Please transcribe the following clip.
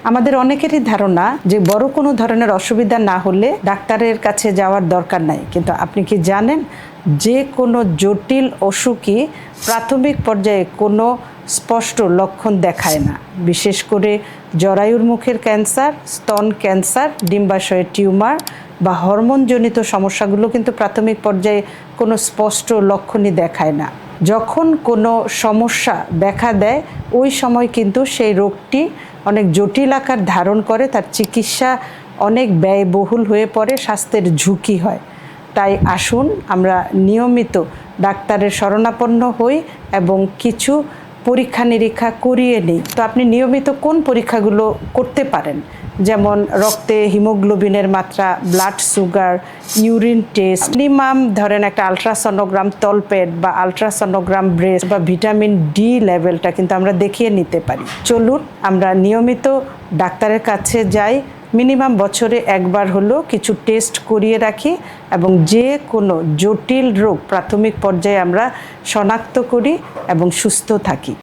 আমাদের অনেকেরই ধারণা যে বড় কোনো ধরনের অসুবিধা না হলে ডাক্তারের কাছে যাওয়ার দরকার নাই, কিন্তু আপনি কি জানেন যে কোনো জটিল অসুখই প্রাথমিক পর্যায়ে কোনো স্পষ্ট লক্ষণ দেখায় না। বিশেষ করে জরায়ুর মুখের ক্যান্সার, স্তন ক্যান্সার, ডিম্বাশয়ের টিউমার বা হরমোনজনিত সমস্যাগুলো কিন্তু প্রাথমিক পর্যায়ে কোনো স্পষ্ট লক্ষণই দেখায় না। যখন কোনো সমস্যা দেখা দেয় ওই সময় কিন্তু সেই রোগটি অনেক জটিল আকার ধারণ করে, তার চিকিৎসা অনেক ব্যয়বহুল হয়ে পড়ে, স্বাস্থ্যের ঝুঁকি হয়। তাই আসুন আমরা নিয়মিত ডাক্তারের শরণাপন্ন হই এবং কিছু পরীক্ষা নিরীক্ষা করিয়ে নিই। তো আপনি নিয়মিত কোন পরীক্ষাগুলো করতে পারেন, যেমন রক্তে হিমোগ্লোবিনের মাত্রা, blood sugar, urine test, minimum ধরেন একটা আলট্রাসনোগ্রাম তলপেট বা আলট্রাসনোগ্রাম ব্রেস্ট বা ভিটামিন ডি লেভেলটা কিন্তু আমরা দেখিয়ে নিতে পারি। চলুন আমরা নিয়মিত ডাক্তারের কাছে যাই, মিনিমাম বছরে একবার হলেও কিছু টেস্ট করিয়ে রাখি এবং যে কোনো জটিল রোগ প্রাথমিক পর্যায়ে আমরা শনাক্ত করি এবং সুস্থ থাকি।